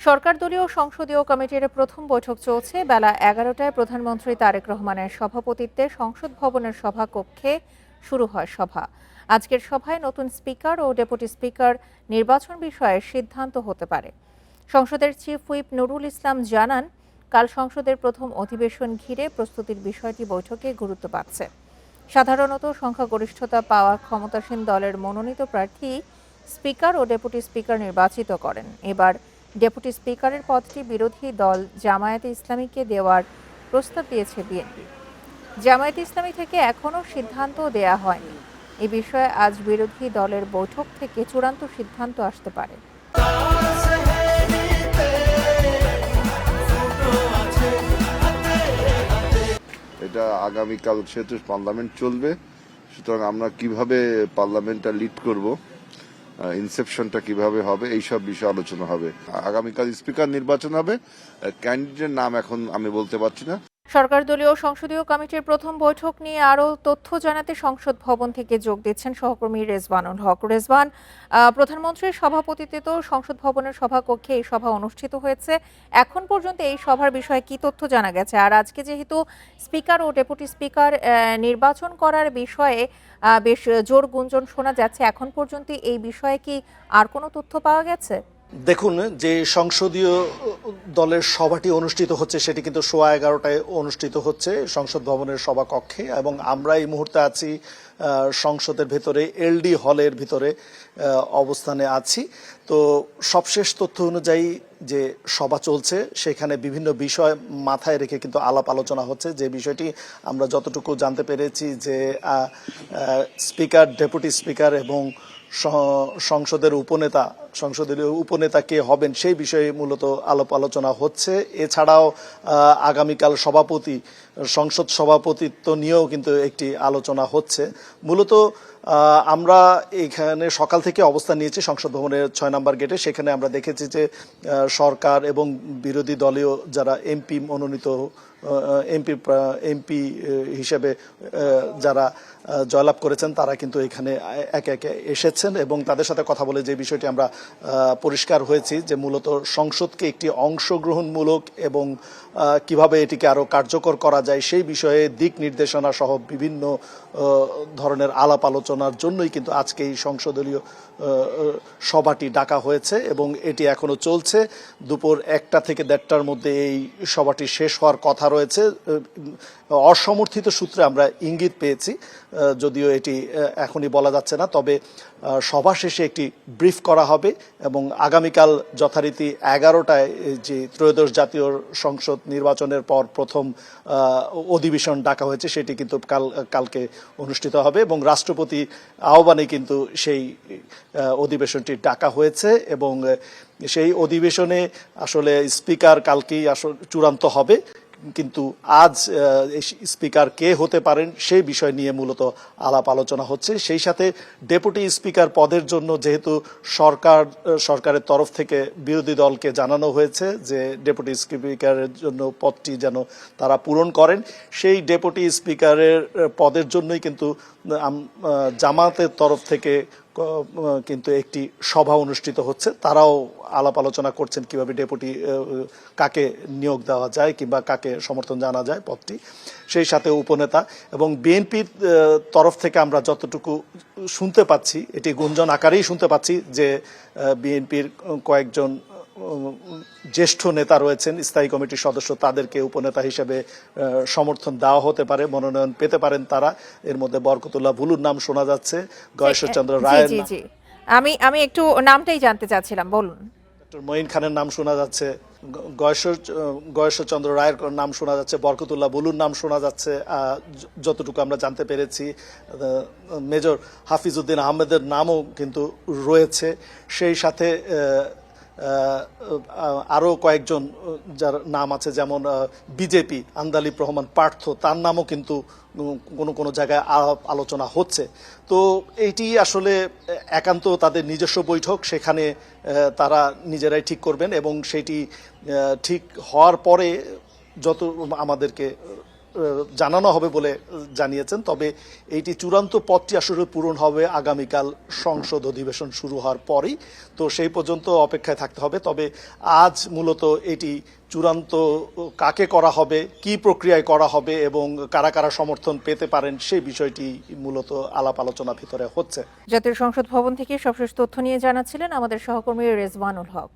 সরকার দলীয় সংসদীয় কমিটির প্রথম বৈঠক চলছে। বেলা ১১টায় প্রধানমন্ত্রী তারেক রহমানের সভাপতিত্বে সংসদ ভবনের সভাকক্ষে শুরু হয় সভা। আজকের সভায় নতুন স্পিকার ও ডেপুটি স্পিকার নির্বাচন বিষয়ে সিদ্ধান্ত হতে পারে। সংসদের চিফ হুইপ নুরুল ইসলাম জানান, কাল সংসদের প্রথম অধিবেশন ঘিরে প্রস্তুতির বিষয়টি বৈঠকে গুরুত্ব পাচ্ছে। সাধারণত সংখ্যাগরিষ্ঠতা পাওয়া ক্ষমতাসীন দলের মনোনীত প্রার্থী স্পিকার ও ডেপুটি স্পিকার নির্বাচিত করেন। এবার ডেপুটি স্পিকারের পদটি বিরোধী দল জামায়াতে ইসলামীকে দেওয়ার প্রস্তাব দিয়েছে বিএনপি। জামায়াতে ইসলামী থেকে এখনও সিদ্ধান্ত দেয়া হয়নি। এ বিষয়ে আজ বিরোধী দলের বৈঠক থেকে চূড়ান্ত সিদ্ধান্ত আসতে পারে। এটা আগামীকাল সেহেতু পার্লামেন্ট চলবে, সুতরাং আমরা কিভাবে পার্লামেন্টটা লিড করব, ইনসেপশনটা কিভাবে হবে, এইসব বিষয়ে আলোচনা হবে। আগামীকাল স্পিকার নির্বাচন হবে, ক্যান্ডিডেটের নাম এখন আমি বলতে পারছি না। সরকার দলীয় সংসদীয় কমিটির প্রথম বৈঠক নিয়ে আরও তথ্য জানাতে সংসদ ভবন থেকে যোগ দিচ্ছেন সহকর্মী রেজওয়ানুল হক। রেজওয়ান, প্রধানমন্ত্রীর সভাপতিত্বে তো সংসদ ভবনের সভাকক্ষে এই সভা অনুষ্ঠিত হয়েছে। এখন পর্যন্ত এই সভার বিষয়ে কি তথ্য জানা গেছে? আর আজকে যেহেতু স্পিকার ও ডেপুটি স্পিকার নির্বাচন করার বিষয়ে বেশ জোর গুঞ্জন শোনা যাচ্ছে, এখন পর্যন্ত এই বিষয়ে কি আর কোনো তথ্য পাওয়া গেছে? দেখুন, যে সংসদীয় দলের সভাটি অনুষ্ঠিত হচ্ছে সেটি কিন্তু 11:15টায় অনুষ্ঠিত হচ্ছে সংসদ ভবনের সভাকক্ষে, এবং আমরা এই মুহূর্তে আছি সংসদের ভেতরে এলডি হলের ভিতরে অবস্থানে আছি। তো সবশেষ তথ্য অনুযায়ী যে সভা চলছে সেখানে বিভিন্ন বিষয় মাথায় রেখে কিন্তু আলাপ আলোচনা হচ্ছে। যে বিষয়টি আমরা যতটুকু জানতে পেরেছি যে স্পিকার, ডেপুটি স্পিকার এবং সংসদের উপনেতা কে হবেন সেই বিষয়ে মূলত আলাপ আলোচনা হচ্ছে। এছাড়াও আগামীকাল সংসদ সভাপতিত্ব নিয়েও কিন্তু একটি আলোচনা হচ্ছে। মূলত আমরা এখানে সকাল থেকে অবস্থান নিয়েছি সংসদ ভবনের ৬ নম্বর গেটে। সেখানে আমরা দেখেছি যে সরকার এবং বিরোধী দলীয় যারা এমপি মনোনীত এমপি হিসেবে যারা জয়লাভ করেছেন তারা কিন্তু এখানে একে একে এসেছেন, এবং তাদের সাথে কথা বলে যে বিষয়টি আমরা পরিষ্কার হয়েছি যে মূলত সংসদকে একটি অংশগ্রহণমূলক এবং কিভাবে এটিকে আরো কার্যকর করা যায় সেই বিষয়ে দিক নির্দেশনা সহ বিভিন্ন ধরনের আলাপ আলোচনার জন্যই কিন্তু আজকে এই সংসদীয় সভাটি ডাকা হয়েছে, এবং এটি এখনো চলছে। দুপুর 1টা থেকে 1:30টার মধ্যে এই সভাটি শেষ হওয়ার কথা রয়েছে। অসমর্থিত সূত্রে আমরা ইঙ্গিত পেয়েছি, যদিও এটি এখনই বলা যাচ্ছে না, তবে সভা শেষে একটি ব্রিফ করা হবে এবং আগামীকাল যথারীতি 11টায় যে ত্রয়োদশ জাতীয় সংসদ নির্বাচনের পর প্রথম অধিবেশন ডাকা হয়েছে সেটি কিন্তু কালকে অনুষ্ঠিত হবে, এবং রাষ্ট্রপতি আহ্বানে কিন্তু সেই অধিবেশনটি ডাকা হয়েছে, এবং সেই অধিবেশনে আসলে স্পিকার কালকেই চূড়ান্ত হবে। কিন্তু আজ স্পিকার কে হতে পারেন সেই বিষয় নিয়ে মূলত আলাপ আলোচনা হচ্ছে। সেই সাথে ডেপুটি স্পিকার পদের জন্য যেহেতু সরকারের তরফ থেকে বিরোধী দলকে জানানো হয়েছে যে ডেপুটি স্পিকারের জন্য পদটি যেন তারা পূরণ করেন, সেই ডেপুটি স্পিকারের পদের জন্যই কিন্তু জামাতের তরফ থেকে কিন্তু একটি সভা অনুষ্ঠিত হচ্ছে। তারাও আলাপ আলোচনা করছেন কিভাবে ডেপুটি কাকে নিয়োগ দেওয়া যায় কিংবা কাকে সমর্থন জানা যায় পদটি। সেই সাথে উপনেতা এবং বিএনপির তরফ থেকে আমরা যতটুকু শুনতে পাচ্ছি, এটি গুঞ্জন আকারেই শুনতে পাচ্ছি যে বিএনপির কয়েকজন জ্যেষ্ঠ নেতা রয়েছেন, স্থায়ী কমিটির সদস্য, তাদেরকে উপনেতা হিসেবে সমর্থন দেওয়া হতে পারে, মনোনয়ন পেতে পারেন তারা। এর মধ্যে বরকতুল্লাহ বুলুর নাম শোনা যাচ্ছে, গয়েশ্বরচন্দ্র রায়ের আমি একটু নামটাই জানতে চাচ্ছিলাম, বলুন। ডক্টর মঈন খানের নাম শোনা যাচ্ছে, গয়েশ্বরচন্দ্র রায়ের নাম শোনা যাচ্ছে, বরকতুল্লাহ বুলুর নাম শোনা যাচ্ছে। যতটুকু আমরা জানতে পেরেছি মেজর হাফিজউদ্দিন আহমেদের নামও কিন্তু রয়েছে। সেই সাথে আরও কয়েকজন যার নাম আছে, যেমন বিজেপি আন্দালিব রহমান পার্থ, তার নামও কিন্তু কোনো জায়গায় আলোচনা হচ্ছে। তো এইটি আসলে একান্ত তাদের নিজস্ব বৈঠক, সেখানে তারা নিজেরাই ঠিক করবেন, এবং সেটি ঠিক হওয়ার পরে যত আমাদেরকে জানানো হবে বলে জানিয়েছেন। তবে এইটি চূড়ান্ত পথটি আসলে পূরণ হবে আগামীকাল সংসদ অধিবেশন শুরু হওয়ার পরেই। তো সেই পর্যন্ত অপেক্ষায় থাকতে হবে। তবে আজ মূলত এটি চূড়ান্ত কাকে করা হবে, কি প্রক্রিয়ায় করা হবে এবং কারা কারা সমর্থন পেতে পারেন সেই বিষয়টি মূলত আলাপ আলোচনা ভিতরে হচ্ছে। জাতীয় সংসদ ভবন থেকে সবশেষ তথ্য নিয়ে জানাচ্ছিলেন আমাদের সহকর্মী রেজওয়ানুল হক।